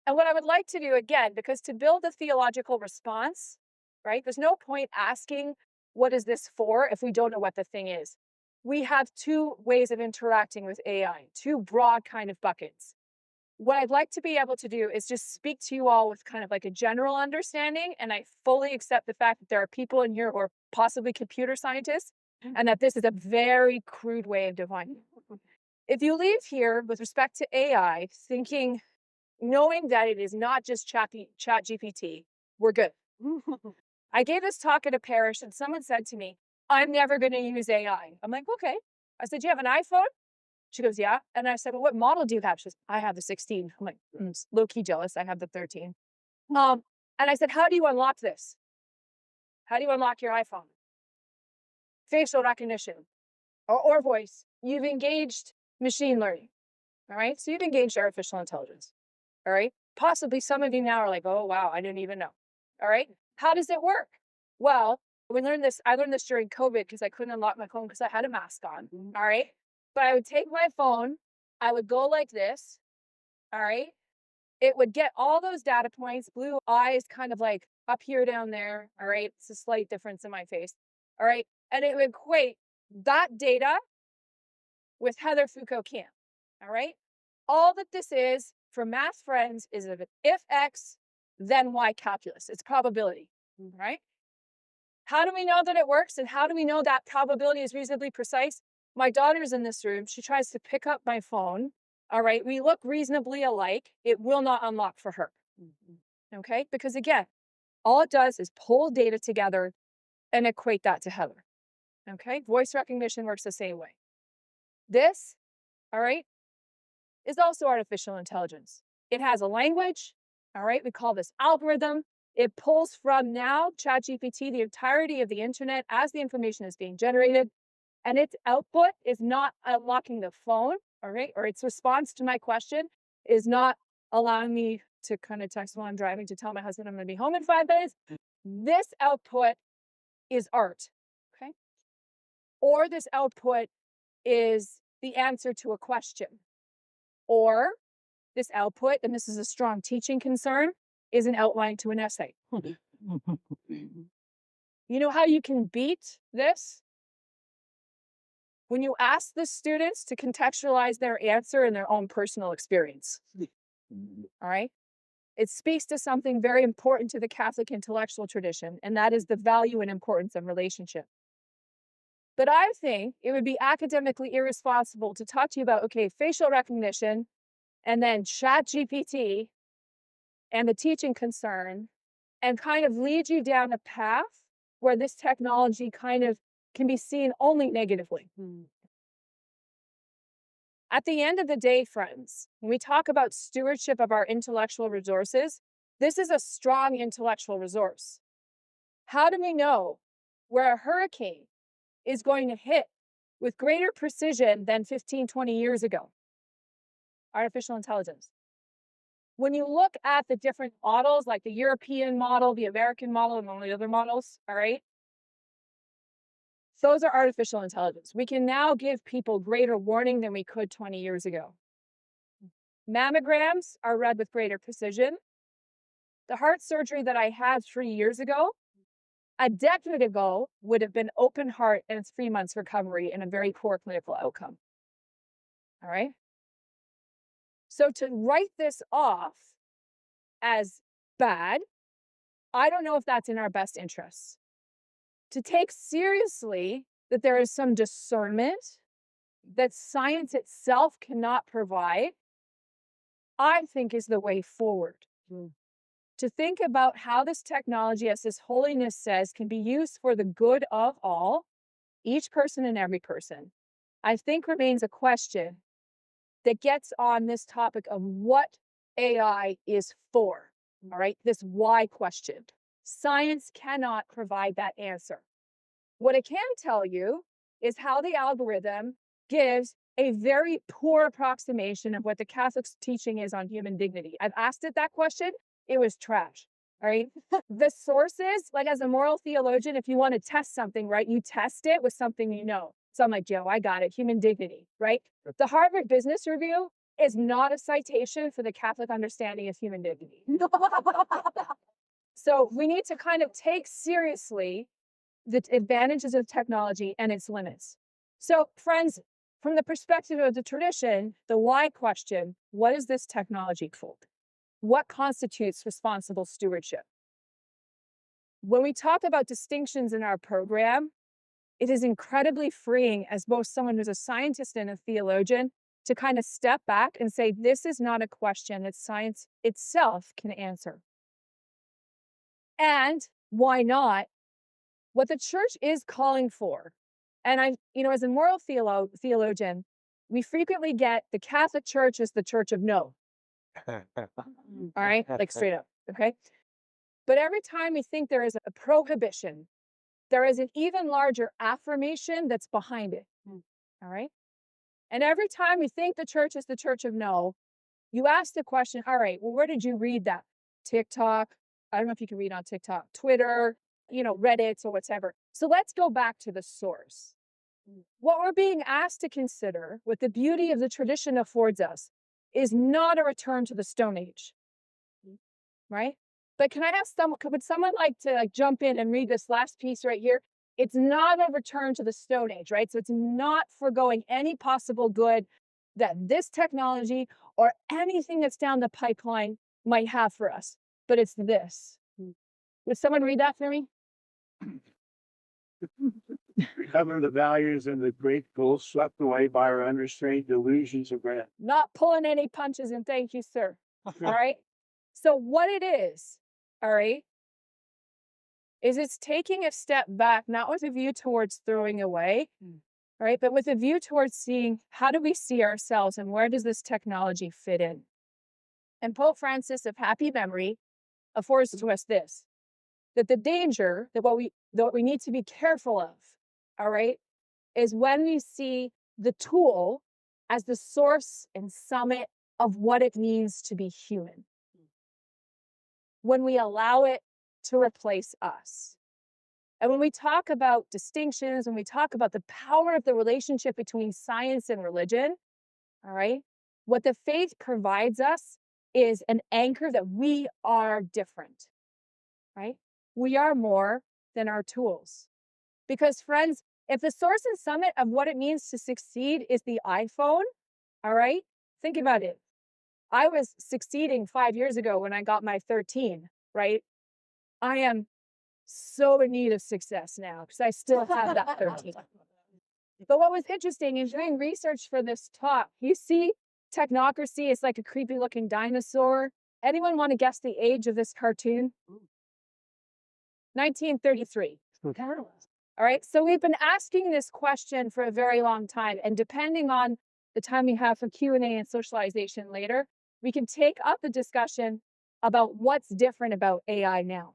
And what I would like to do, again, because to build a theological response, right, there's no point asking, what is this for, if we don't know what the thing is. We have two ways of interacting with AI, two broad kind of buckets. What I'd like to be able to do is just speak to you all with kind of like a general understanding, and I fully accept the fact that there are people in here who are possibly computer scientists, and that this is a very crude way of defining. If you leave here with respect to AI, thinking, knowing that it is not just chat GPT, we're good. I gave this talk at a parish, and someone said to me, I'm never going to use AI. I'm like, okay. I said, you have an iPhone? She goes, yeah. And I said, well, what model do you have? She goes, I have the 16. I'm like, low-key jealous. I have the 13. And I said, how do you unlock this? How do you unlock your iPhone? Facial recognition or voice. You've engaged machine learning. All right. So you've engaged artificial intelligence. All right. Possibly some of you now are like, oh, wow, I didn't even know. All right. How does it work? Well, I learned this during COVID because I couldn't unlock my phone because I had a mask on. All right. But I would take my phone, I would go like this. All right. It would get all those data points, blue eyes kind of like up here, down there. All right. It's a slight difference in my face. All right. And it would equate that data with Heather Foucault-Camm. All right. All that this is for math friends is if X, then Y calculus. It's probability. Right. How do we know that it works? And how do we know that probability is reasonably precise? My daughter's in this room. She tries to pick up my phone. All right. We look reasonably alike. It will not unlock for her. Okay. Because again, all it does is pull data together and equate that to Heather. Okay. Voice recognition works the same way. This, all right, is also artificial intelligence. It has a language. All right. We call this algorithm. It pulls from now ChatGPT the entirety of the internet as the information is being generated. And its output is not unlocking the phone, all right, or its response to my question is not allowing me to kind of text while I'm driving to tell my husband I'm going to be home in 5 minutes. This output is art, okay? Or this output is the answer to a question. Or this output, and this is a strong teaching concern, is an outline to an essay. You know how you can beat this? When you ask the students to contextualize their answer in their own personal experience. All right? It speaks to something very important to the Catholic intellectual tradition, and that is the value and importance of relationship. But I think it would be academically irresponsible to talk to you about, okay, facial recognition, and then ChatGPT and the teaching concern, and kind of lead you down a path where this technology kind of can be seen only negatively. At the end of the day, friends, when we talk about stewardship of our intellectual resources, This is a strong intellectual resource. How do we know where a hurricane is going to hit with greater precision than 15, 20 years ago? Artificial intelligence. When you look at the different models, like the European model, the American model, and all the other models, all right, those are artificial intelligence. We can now give people greater warning than we could 20 years ago. Mammograms are read with greater precision. The heart surgery that I had 3 years ago, a decade ago, would have been open heart and 3 months recovery and a very poor clinical outcome. All right? So to write this off as bad, I don't know if that's in our best interests. To take seriously that there is some discernment that science itself cannot provide, I think is the way forward. To think about how this technology, as His Holiness says, can be used for the good of all, each person and every person, I think remains a question that gets on this topic of what AI is for, all right? This why question. Science cannot provide that answer. What it can tell you is how the algorithm gives a very poor approximation of what the Catholic teaching is on human dignity. I've asked it that question. It was trash, all right? The sources, like as a moral theologian, if you want to test something, right, you test it with something you know. So I'm like, Joe, I got it, human dignity, right? The Harvard Business Review is not a citation for the Catholic understanding of human dignity. So we need to kind of take seriously the advantages of technology and its limits. So friends, from the perspective of the tradition, the why question, what is this technology for? What constitutes responsible stewardship? When we talk about distinctions in our program, it is incredibly freeing as both someone who's a scientist and a theologian to kind of step back and say, this is not a question that science itself can answer. And why not? What the church is calling for, and as a moral theologian, we frequently get the Catholic Church is the church of no. All right, like straight up, okay? But every time we think there is a prohibition, there is an even larger affirmation that's behind it, all right? And every time we think the church is the church of no, you ask the question, all right, well, where did you read that? TikTok, I don't know if you can read on TikTok, Twitter, Reddit or whatever. So let's go back to the source. What we're being asked to consider, what the beauty of the tradition affords us, is not a return to the Stone Age, right? But can I ask would someone like to jump in and read this last piece right here? It's not a return to the Stone Age, right? So it's not foregoing any possible good that this technology or anything that's down the pipeline might have for us, but it's this. Would someone read that for me? Recover the values and the great goals swept away by our unrestrained delusions of grandeur. Not pulling any punches, and thank you, sir. All right. So what it is, all right, is it's taking a step back, not with a view towards throwing away, all right, but with a view towards seeing how do we see ourselves and where does this technology fit in? And Pope Francis, of happy memory, affords to us this, that the danger, that what we need to be careful of, all right, is when we see the tool as the source and summit of what it means to be human. When we allow it to replace us. And when we talk about distinctions, when we talk about the power of the relationship between science and religion, all right, what the faith provides us is an anchor that we are different, right? We are more than our tools. Because friends, if the source and summit of what it means to succeed is the iPhone, all right, think about it. I was succeeding 5 years ago when I got my 13, right? I am so in need of success now because I still have that 13. But what was interesting is doing research for this talk, you see technocracy is like a creepy looking dinosaur. Anyone want to guess the age of this cartoon? 1933. All right, so we've been asking this question for a very long time, and depending on the time we have for Q&A and socialization later, we can take up the discussion about what's different about AI now.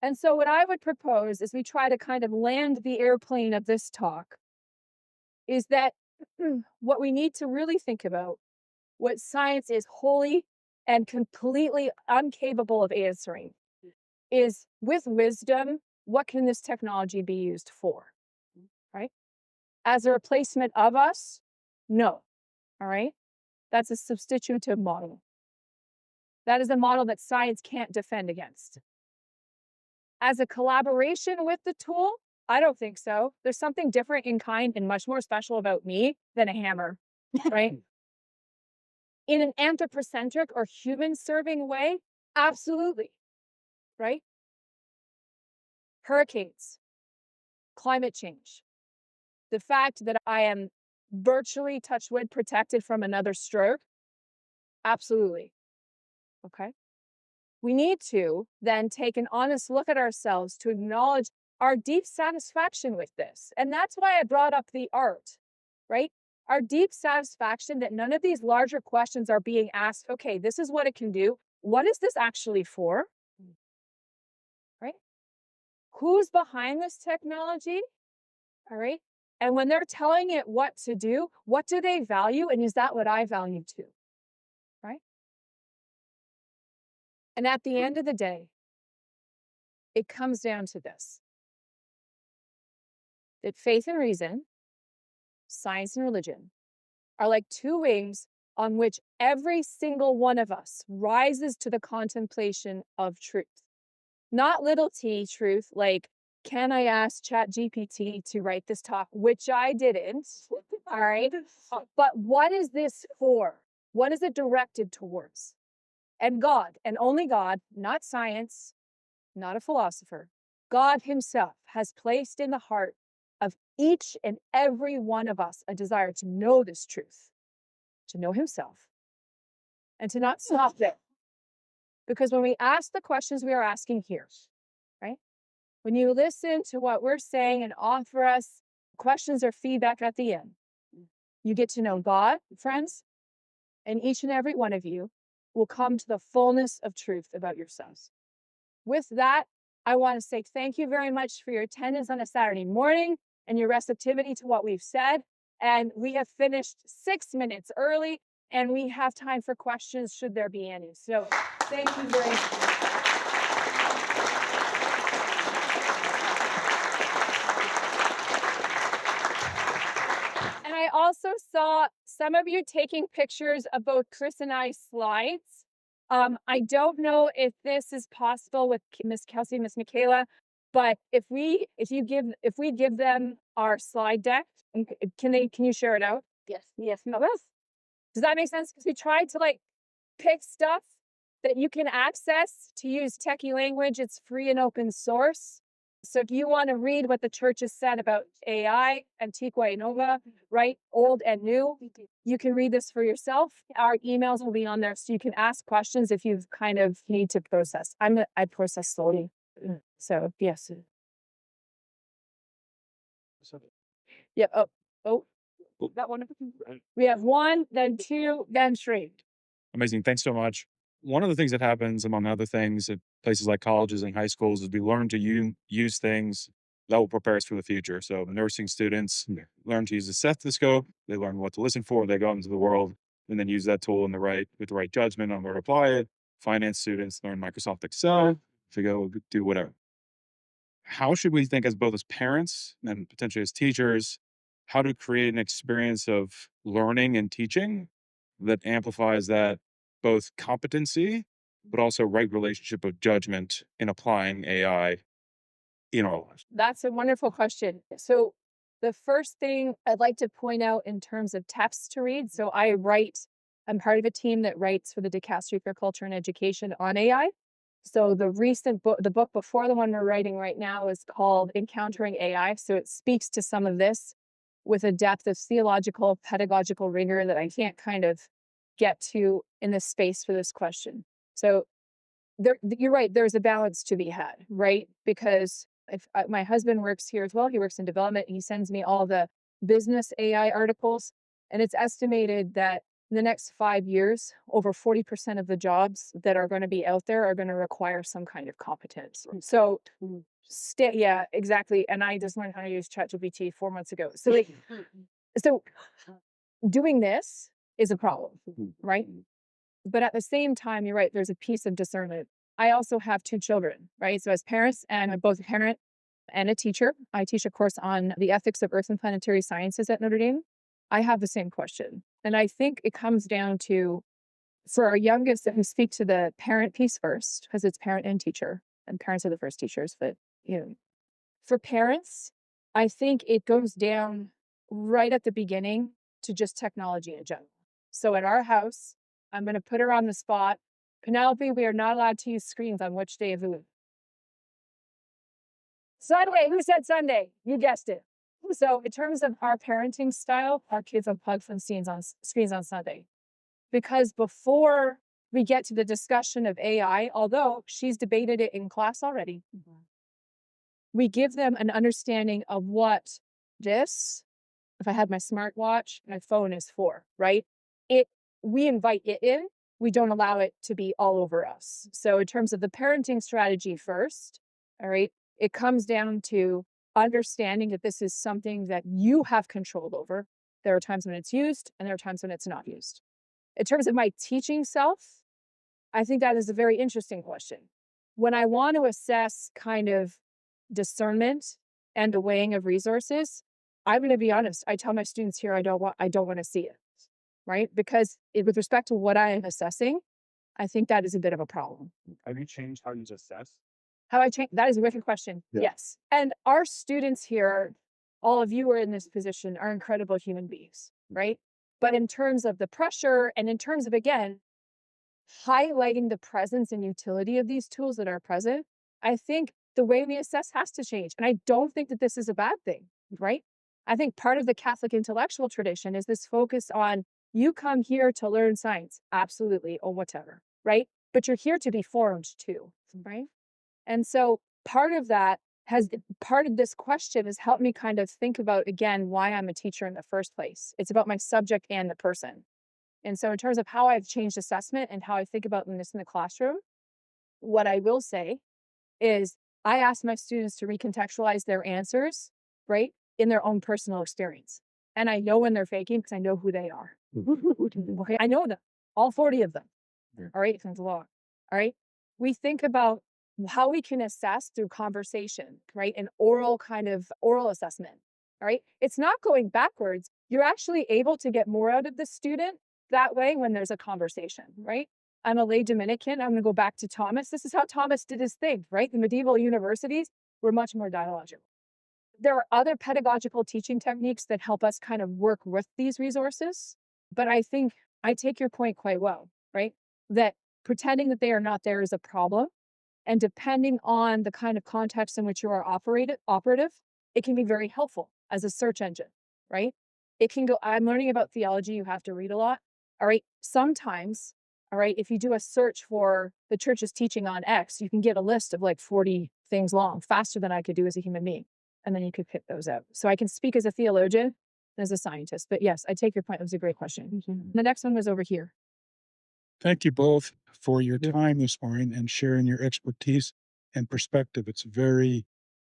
And so what I would propose as we try to kind of land the airplane of this talk is that what we need to really think about, what science is wholly and completely incapable of answering, is with wisdom, what can this technology be used for, right? As a replacement of us? No, all right? That's a substitutive model. That is a model that science can't defend against. As a collaboration with the tool, I don't think so. There's something different in kind and much more special about me than a hammer, right? In an anthropocentric or human-serving way, absolutely, right? Hurricanes, climate change, the fact that I am virtually, touch wood, protected from another stroke, absolutely, okay? We need to then take an honest look at ourselves to acknowledge our deep satisfaction with this. And that's why I brought up the art, right? Our deep satisfaction that none of these larger questions are being asked, okay, this is what it can do. What is this actually for? Right? Who's behind this technology? All right. And when they're telling it what to do, what do they value? And is that what I value too? Right? And at the end of the day, it comes down to this, that faith and reason, science and religion, are like two wings on which every single one of us rises to the contemplation of truth. Not little t truth, like, can I ask ChatGPT to write this talk, which I didn't, all right? But what is this for? What is it directed towards? And God, and only God, not science, not a philosopher, God himself has placed in the heart of each and every one of us a desire to know this truth, to know himself, and to not stop there. Because when we ask the questions we are asking here, right? When you listen to what we're saying and offer us questions or feedback at the end, you get to know God, friends, and each and every one of you will come to the fullness of truth about yourselves. With that, I want to say thank you very much for your attendance on a Saturday morning and your receptivity to what we've said. And we have finished 6 minutes early, and we have time for questions should there be any. So thank you very much. And I also saw some of you taking pictures of both Chris and I's slides. I don't know if this is possible with Miss Kelsey, Miss Michaela, but if we give them our slide deck, can you share it out? Yes. Yes. No, does that make sense? Because we tried to like pick stuff that you can access to use techie language. It's free and open source. So if you want to read what the church has said about AI, Antiqua and Nova, right, old and new, you can read this for yourself. Our emails will be on there, so you can ask questions if you kind of need to process. I process slowly, so yes. Yeah. Oh, that one. We have 1, then 2, then 3. Amazing. Thanks so much. One of the things that happens, among other things, at places like colleges and high schools is we learn to use things that will prepare us for the future. So nursing students learn to use a stethoscope. They learn what to listen for. They go into the world and then use that tool with the right judgment on where to apply it. Finance students learn Microsoft Excel to go do whatever. How should we think as both as parents and potentially as teachers, how to create an experience of learning and teaching that amplifies that both competency, but also right relationship of judgment in applying AI in our lives? That's a wonderful question. So the first thing I'd like to point out in terms of texts to read. So I'm part of a team that writes for the Dicastery for Culture and Education on AI. So the recent book, the book before the one we're writing right now, is called Encountering AI. So it speaks to some of this with a depth of theological, pedagogical rigor that I can't kind of get to in this space for this question. So you're right, there's a balance to be had, right? Because my husband works here as well, he works in development, and he sends me all the business AI articles, and it's estimated that in the next 5 years, over 40% of the jobs that are going to be out there are going to require some kind of competence. So, yeah, exactly. And I just learned how to use ChatGPT 4 months ago. So, so doing this is a problem, right? But at the same time, you're right, there's a piece of discernment. I also have 2 children, right? So as parents, and I'm both a parent and a teacher, I teach a course on the ethics of earth and planetary sciences at Notre Dame. I have the same question. And I think it comes down to, for our youngest, that we speak to the parent piece first, because it's parent and teacher, and parents are the first teachers. But, for parents, I think it goes down right at the beginning to just technology in general. So at our house, I'm going to put her on the spot. Penelope, we are not allowed to use screens on which day of the week? Sunday. Who said Sunday? You guessed it. So in terms of our parenting style, our kids unplug from screens on Sunday. Because before we get to the discussion of AI, although she's debated it in class already, we give them an understanding of what this, if I had my smartwatch, my phone is for, right? We invite it in. We don't allow it to be all over us. So in terms of the parenting strategy first, all right, it comes down to understanding that this is something that you have control over. There are times when it's used and there are times when it's not used. In terms of my teaching self, I think that is a very interesting question. When I want to assess kind of discernment and the weighing of resources, I'm going to be honest. I tell my students here, I don't want to see it, right? Because with respect to what I am assessing, I think that is a bit of a problem. Have you changed how you assess? How I change? That is a wicked question. Yeah. Yes. And our students here, all of you are in this position, are incredible human beings, right? But in terms of the pressure and in terms of, again, highlighting the presence and utility of these tools that are present, I think the way we assess has to change. And I don't think that this is a bad thing, right? I think part of the Catholic intellectual tradition is this focus on, you come here to learn science, absolutely, or whatever, right? But you're here to be formed too, right? And so part of this question has helped me kind of think about, again, why I'm a teacher in the first place. It's about my subject and the person. And so in terms of how I've changed assessment and how I think about this in the classroom, what I will say is I ask my students to recontextualize their answers, right, in their own personal experience. And I know when they're faking because I know who they are. Okay, I know them, all 40 of them. All right, sounds a lot. All right, we think about how we can assess through conversation, right? An oral assessment. All right, it's not going backwards. You're actually able to get more out of the student that way when there's a conversation, right? I'm a lay Dominican. I'm going to go back to Thomas. This is how Thomas did his thing, right? The medieval universities were much more dialogical. There are other pedagogical teaching techniques that help us kind of work with these resources. But I think I take your point quite well, right? That pretending that they are not there is a problem. And depending on the kind of context in which you are operative, it can be very helpful as a search engine, right? It can go, I'm learning about theology, you have to read a lot. All right. Sometimes, all right, if you do a search for the church's teaching on X, you can get a list of like 40 things long, faster than I could do as a human being. And then you could pick those out. So I can speak as a theologian and as a scientist. But yes, I take your point. It was a great question. The next one was over here. Thank you both for your time this morning and sharing your expertise and perspective. It's very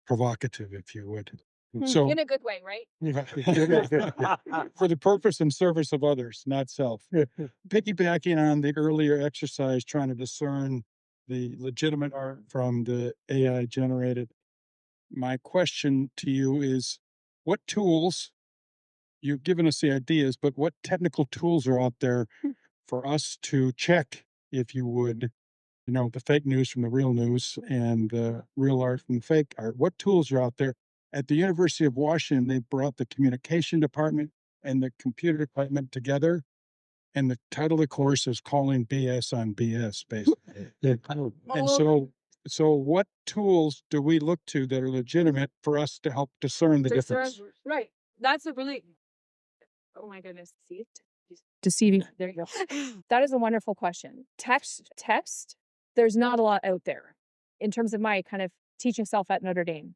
provocative, if you would. So, in a good way, right? for the purpose and service of others, not self. Piggybacking on the earlier exercise, trying to discern the legitimate art from the AI generated, my question to you is, what tools, you've given us the ideas, but what technical tools are out there for us to check, if you would, the fake news from the real news and the real art from the fake art? What tools are out there? At the University of Washington, they brought the communication department and the computer department together. And the title of the course is Calling BS on BS, basically. And so what tools do we look to that are legitimate for us to help discern the difference? Right. That's a really, oh my goodness. Deceiving. There you go. That is a wonderful question. Text, there's not a lot out there in terms of my kind of teaching self at Notre Dame.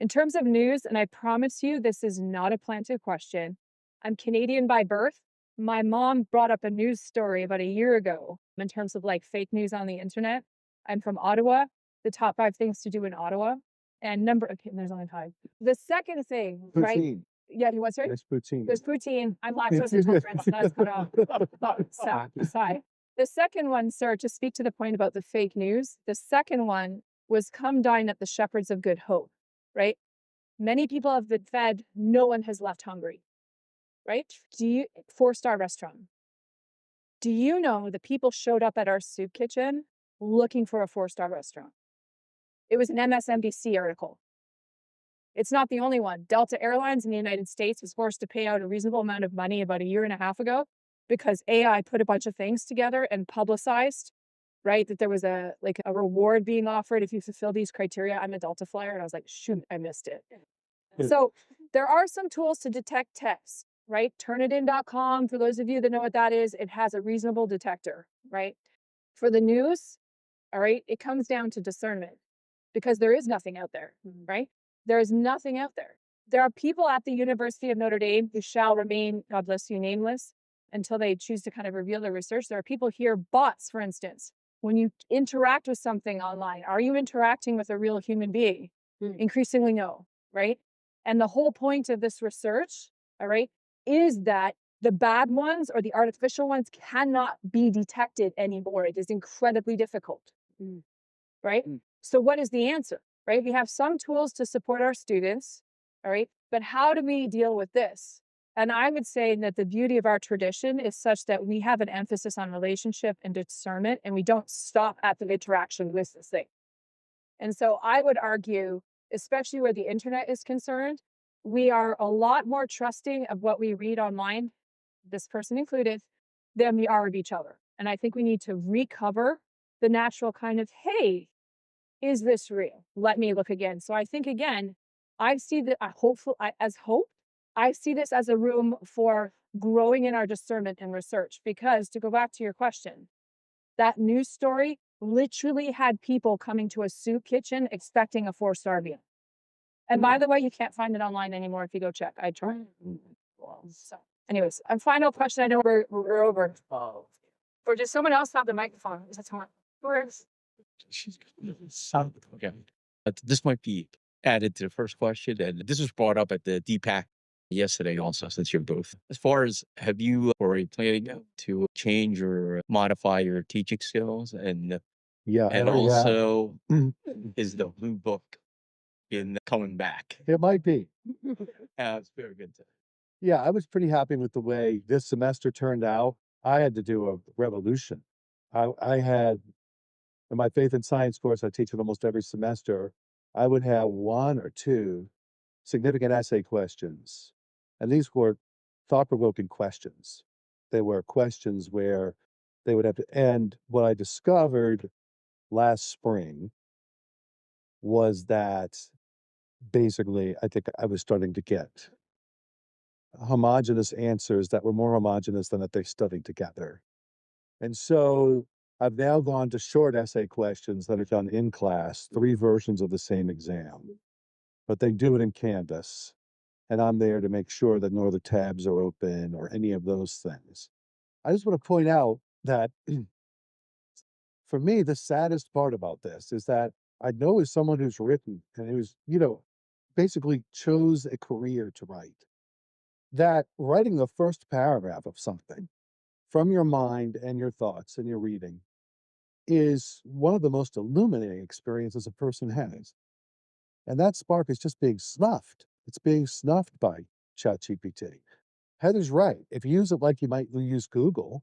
In terms of news, and I promise you, this is not a planted question. I'm Canadian by birth. My mom brought up a news story about a year ago in terms of like fake news on the internet. I'm from Ottawa, the top 5 things to do in Ottawa. And okay, there's only 5. The second thing, right? Poutine. Yeah, you want to There's poutine. There's poutine. I'm lactose intolerant, so that's cut off. Aside. The second one, sir, to speak to the point about the fake news, the second one was come dine at the Shepherds of Good Hope, right? Many people have been fed, no one has left hungry, right? 4-star restaurant. Do you know the people showed up at our soup kitchen looking for a 4-star restaurant? It was an MSNBC article. It's not the only one. Delta Airlines in the United States was forced to pay out a reasonable amount of money about a year and a half ago because AI put a bunch of things together and publicized, right, that there was a reward being offered if you fulfill these criteria. I'm a Delta flyer, and I was like, shoot, I missed it. So there are some tools to detect text, right? Turnitin.com, for those of you that know what that is, it has a reasonable detector, right? For the news, all right, it comes down to discernment because there is nothing out there, right? There is nothing out there. There are people at the University of Notre Dame who shall remain, God bless you, nameless until they choose to kind of reveal their research. There are people here, bots, for instance. When you interact with something online, are you interacting with a real human being? Increasingly, no, right? And the whole point of this research, all right, is that the bad ones or the artificial ones cannot be detected anymore. It is incredibly difficult, right? So what is the answer, right? We have some tools to support our students, all right, but how do we deal with this? And I would say that the beauty of our tradition is such that we have an emphasis on relationship and discernment, and we don't stop at the interaction with this thing. And so I would argue, especially where the internet is concerned, we are a lot more trusting of what we read online, this person included, than we are of each other. And I think we need to recover the natural kind of, hey, is this real? Let me look again. So I think, again, I see that I see this as a room for growing in our discernment and research. Because to go back to your question, that news story literally had people coming to a soup kitchen expecting a 4-star meal. And by the way, you can't find it online anymore if you go check. I tried. So, anyways, a final question. I know we're over. Or does someone else have the microphone? Is that someone? Where's? Okay. This might be added to the first question, and this was brought up at the DPAC yesterday also, since you're both. As far as, have you already planning to change or modify your teaching skills? And Yeah. and already have. also, is the blue book in coming back? It might be. It's very good. Yeah, I was pretty happy with the way this semester turned out. I had to do a revolution. I had, in my faith and science course, I teach it almost every semester. I would have 1 or 2 significant essay questions. And these were thought-provoking questions. They were questions where they would have to end. What I discovered last spring was that basically, I think I was starting to get homogeneous answers that were more homogeneous than that they studied together. And so I've now gone to short essay questions that are done in class, 3 versions of the same exam, but they do it in Canvas. And I'm there to make sure that no other tabs are open or any of those things. I just want to point out that for me, the saddest part about this is that I know as someone who's written and who's, basically chose a career to write, that writing the first paragraph of something from your mind and your thoughts and your reading is one of the most illuminating experiences a person has. And that spark is just being snuffed. It's being snuffed by ChatGPT. Heather's right. If you use it like you might use Google,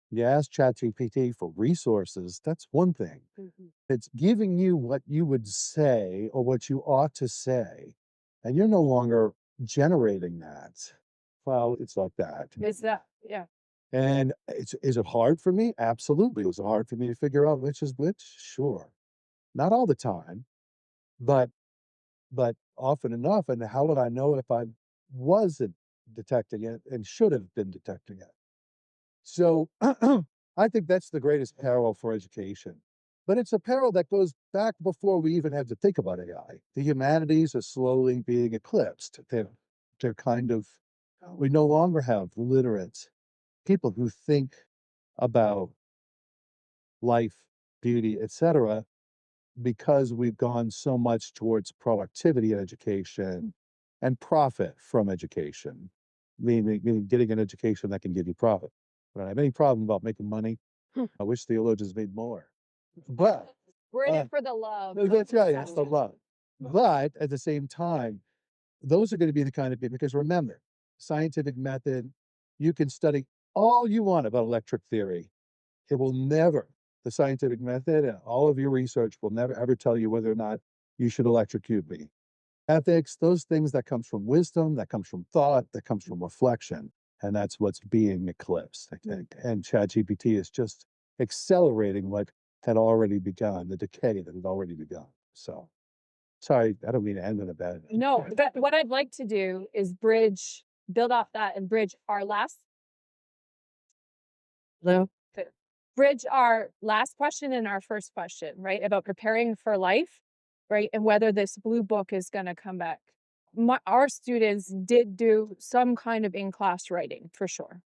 you ask ChatGPT for resources, that's one thing. It's giving you what you would say or what you ought to say, and you're no longer generating that. Well, it's like that. Is that, yeah. And is it hard for me? Absolutely. Was it hard for me to figure out which is which? Sure. Not all the time, but often enough. And how would I know if I wasn't detecting it and should have been detecting it? So I think that's the greatest peril for education. But it's a peril that goes back before we even had to think about AI. The humanities are slowly being eclipsed. They're kind of, we no longer have literate people who think about life, beauty, etc., because we've gone so much towards productivity in education and profit from education, meaning getting an education that can give you profit. I don't have any problem about making money. I wish theologians made more. But We're in uh, it for the love. that's right, that's the love. But at the same time, those are going to be the kind of people, because remember, scientific method, you can study all you want about electric theory. It will never, the scientific method and all of your research will never ever tell you whether or not you should electrocute me. Ethics, those things that comes from wisdom, that comes from thought, that comes from reflection. And that's what's being eclipsed, I think. And ChatGPT is just accelerating what had already begun, the decay that had already begun. So sorry, I don't mean to end on a bad note. No, but what I'd like to do is build off that and bridge our last. Hello? Bridge our last question and our first question, right? About preparing for life, right? And whether this blue book is going to come back. Our students did do some kind of in-class writing for sure.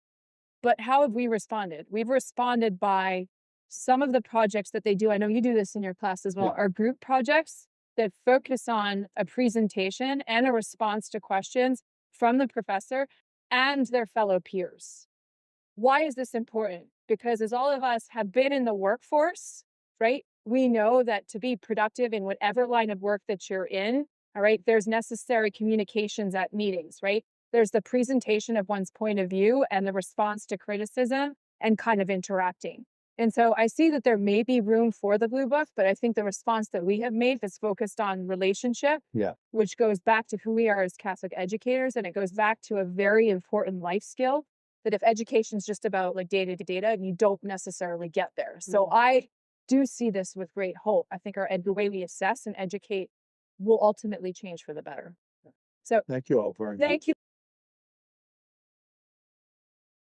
But how have we responded? We've responded by some of the projects that they do. I know you do this in your class as well, Yeah. are group projects that focus on a presentation and a response to questions from the professor and their fellow peers. Why is this important? Because as all of us have been in the workforce, right, we know that to be productive in whatever line of work that you're in, all right, there's necessary communications at meetings, right? There's the presentation of one's point of view and the response to criticism and kind of interacting. And so I see that there may be room for the blue book, but I think the response that we have made is focused on relationship, Yeah. which goes back to who we are as Catholic educators. And it goes back to a very important life skill that if education is just about like data to data, you don't necessarily get there. So I do see this with great hope. I think the way we assess and educate will ultimately change for the better. So Thank you all very much. thank you.